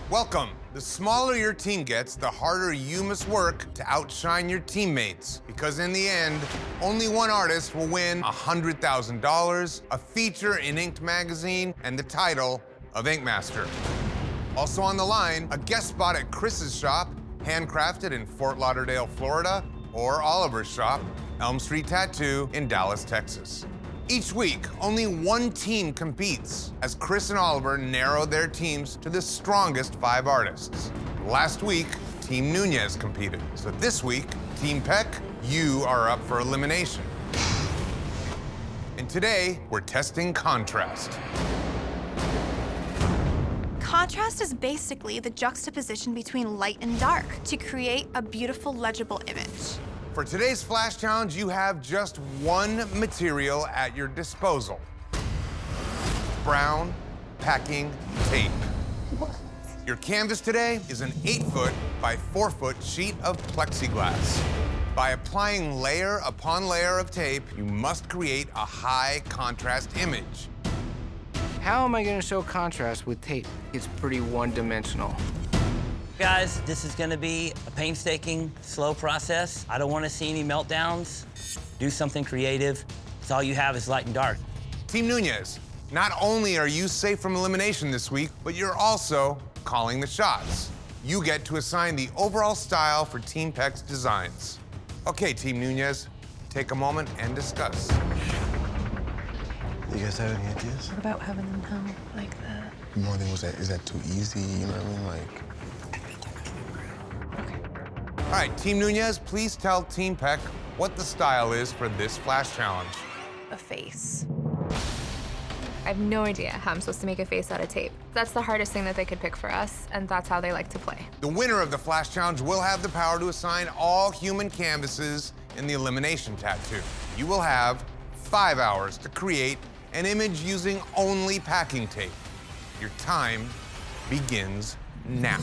Welcome. The smaller your team gets, the harder you must work to outshine your teammates. Because in the end, only one artist will win $100,000, a feature in Inked magazine, and the title of Ink Master. Also on the line, a guest spot at Chris's shop, handcrafted in Fort Lauderdale, Florida, or Oliver's shop, Elm Street Tattoo in Dallas, Texas. Each week, only one team competes as Chris and Oliver narrow their teams to the strongest 5 artists. Last week, Team Nunez competed. So this week, Team Peck, you are up for elimination. And today, we're testing contrast. Contrast is basically the juxtaposition between light and dark to create a beautiful, legible image. For today's Flash Challenge, you have just one material at your disposal. Brown packing tape. What? Your canvas today is an 8-foot by 4-foot sheet of plexiglass. By applying layer upon layer of tape, you must create a high contrast image. How am I gonna show contrast with tape? It's pretty one-dimensional. Guys, this is gonna be a painstaking, slow process. I don't wanna see any meltdowns. Do something creative. It's all you have is light and dark. Team Nunez, not only are you safe from elimination this week, but you're also calling the shots. You get to assign the overall style for Team Peck's designs. Okay, Team Nunez, take a moment and discuss. You guys have any ideas? What about having them hung like that? More than is that too easy? You know what I mean? Like. All right, Team Nunez, please tell Team Peck what the style is for this Flash Challenge. A face. I have no idea how I'm supposed to make a face out of tape. That's the hardest thing that they could pick for us, and that's how they like to play. The winner of the Flash Challenge will have the power to assign all human canvases in the elimination tattoo. You will have 5 hours to create an image using only packing tape. Your time begins now.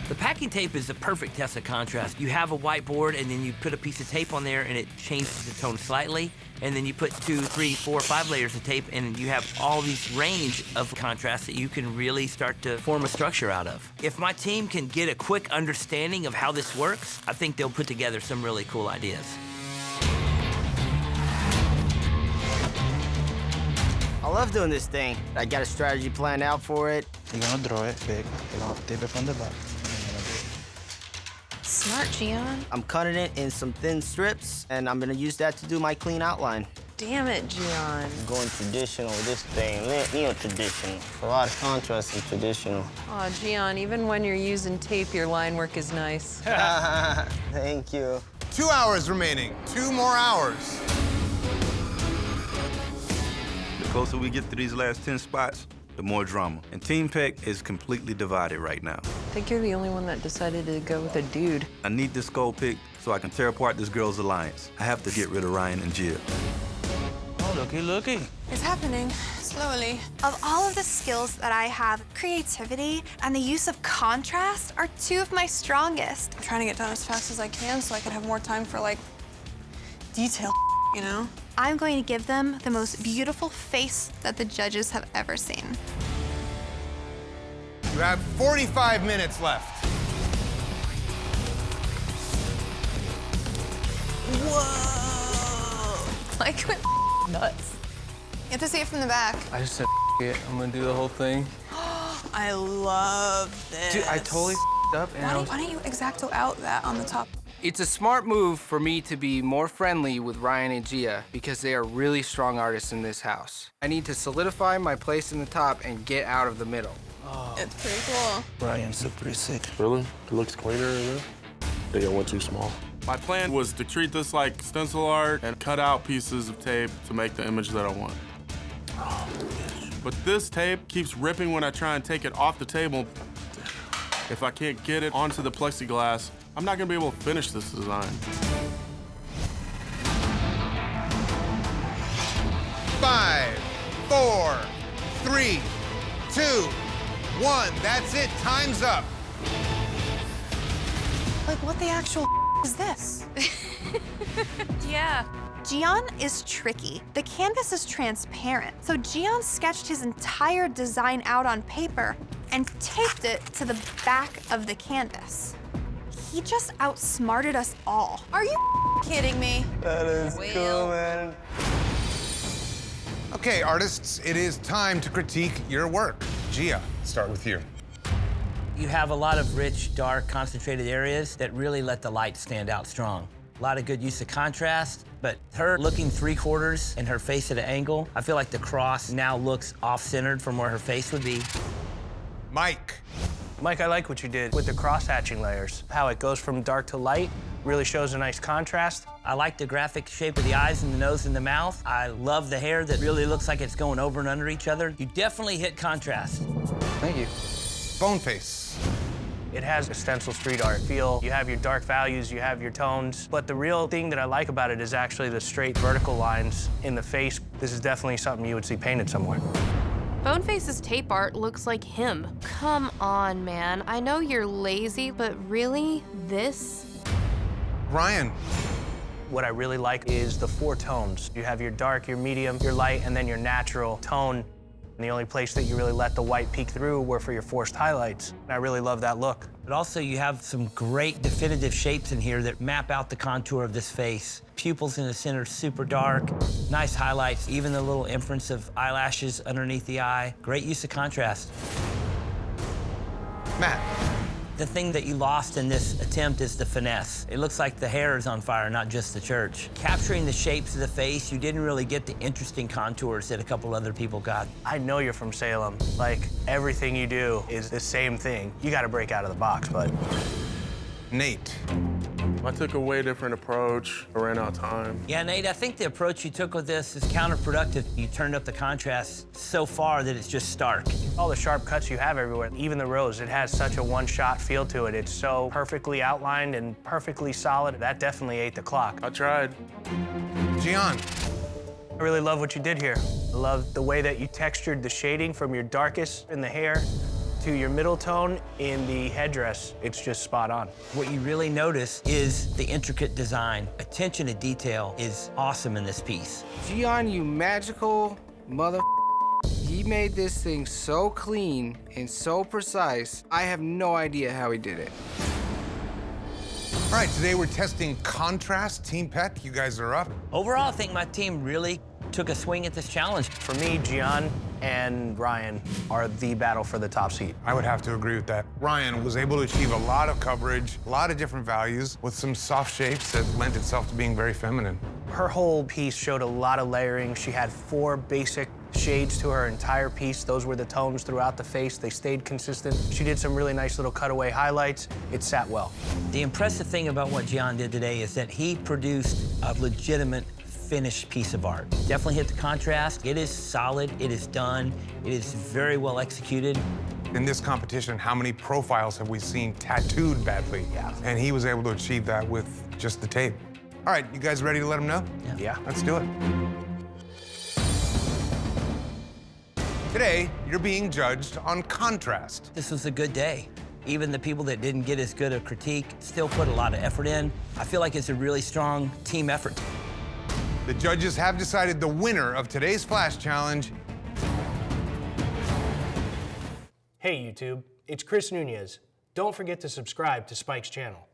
The packing tape is the perfect test of contrast. You have a whiteboard, and then you put a piece of tape on there, and it changes the tone slightly. And then you put 2, 3, 4, 5 layers of tape, and you have all these range of contrast that you can really start to form a structure out of. If my team can get a quick understanding of how this works, I think they'll put together some really cool ideas. I love doing this thing. I got a strategy planned out for it. You're gonna draw it big. You're gonna tape it from the back. Smart, Gian. I'm cutting it in some thin strips, and I'm gonna use that to do my clean outline. Damn it, Gian. I'm going traditional with this thing, neo-traditional. A lot of contrast in traditional. Aw, Gian, even when you're using tape, your line work is nice. Thank you. 2 hours remaining, 2 more hours. The closer we get to these last 10 spots, the more drama. And Team Peck is completely divided right now. I think you're the only one that decided to go with a dude. I need this skull picked so I can tear apart this girl's alliance. I have to get rid of Ryan and Jill. Oh, looky. It's happening, slowly. Of all of the skills that I have, creativity and the use of contrast are 2 of my strongest. I'm trying to get done as fast as I can so I can have more time for, like, detail, you know? I'm going to give them the most beautiful face that the judges have ever seen. You have 45 minutes left. Whoa! Like, went nuts. You have to see it from the back. I just said it. I'm gonna do the whole thing. I love this. Dude, I totally up. And Why don't you exacto out that on the top? It's a smart move for me to be more friendly with Ryan and Gia because they are really strong artists in this house. I need to solidify my place in the top and get out of the middle. Oh. It's pretty cool. Ryan's pretty sick. Really? It looks cleaner in there? Maybe I went too small. My plan was to treat this like stencil art and cut out pieces of tape to make the image that I want. Oh, but this tape keeps ripping when I try and take it off the table. If I can't get it onto the plexiglass, I'm not gonna be able to finish this design. 5, 4, 3, 2, 1. That's it. Time's up. Like, what the actual is this? Yeah. Gian is tricky. The canvas is transparent, so Gian sketched his entire design out on paper and taped it to the back of the canvas. He just outsmarted us all. Are you kidding me? That is cool, man. Okay, artists, it is time to critique your work. Gia, start with you. You have a lot of rich, dark, concentrated areas that really let the light stand out strong. A lot of good use of contrast, but her looking 3/4 and her face at an angle, I feel like the cross now looks off-centered from where her face would be. Mike. Mike, I like what you did with the cross-hatching layers. How it goes from dark to light really shows a nice contrast. I like the graphic shape of the eyes and the nose and the mouth. I love the hair that really looks like it's going over and under each other. You definitely hit contrast. Thank you. Boneface. It has a stencil street art feel. You have your dark values, you have your tones, but the real thing that I like about it is actually the straight vertical lines in the face. This is definitely something you would see painted somewhere. Boneface's tape art looks like him. Come on, man. I know you're lazy, but really, this? Ryan. What I really like is the 4 tones. You have your dark, your medium, your light, and then your natural tone. And the only place that you really let the white peek through were for your forced highlights. And I really love that look. But also you have some great definitive shapes in here that map out the contour of this face. Pupils in the center, super dark, nice highlights, even the little inference of eyelashes underneath the eye. Great use of contrast. Matt. The thing that you lost in this attempt is the finesse. It looks like the hair is on fire, not just the church. Capturing the shapes of the face, you didn't really get the interesting contours that a couple other people got. I know you're from Salem. Like, everything you do is the same thing. You gotta break out of the box, bud. Nate. I took a way different approach. I ran out of time. Yeah, Nate, I think the approach you took with this is counterproductive. You turned up the contrast so far that it's just stark. All the sharp cuts you have everywhere, even the rose, it has such a one-shot feel to it. It's so perfectly outlined and perfectly solid. That definitely ate the clock. I tried. Gian. I really love what you did here. I love the way that you textured the shading from your darkest in the hair to your middle tone in the headdress. It's just spot on. What you really notice is the intricate design. Attention to detail is awesome in this piece. Gian, you magical mother. He made this thing so clean and so precise. I have no idea how he did it. All right, today we're testing contrast. Team Peck, you guys are up. Overall, I think my team really took a swing at this challenge. For me, Gian and Ryan are the battle for the top seat. I would have to agree with that. Ryan was able to achieve a lot of coverage, a lot of different values with some soft shapes that lent itself to being very feminine. Her whole piece showed a lot of layering. She had 4 basic shades to her entire piece. Those were the tones throughout the face. They stayed consistent. She did some really nice little cutaway highlights. It sat well. The impressive thing about what Gian did today is that he produced a legitimate finished piece of art. Definitely hit the contrast. It is solid, it is done, it is very well executed. In this competition, how many profiles have we seen tattooed badly? Yeah. And he was able to achieve that with just the tape. All right, you guys ready to let him know? Yeah. Let's do it. Today, you're being judged on contrast. This was a good day. Even the people that didn't get as good a critique still put a lot of effort in. I feel like it's a really strong team effort. The judges have decided the winner of today's Flash Challenge. Hey, YouTube. It's Chris Nunez. Don't forget to subscribe to Spike's channel.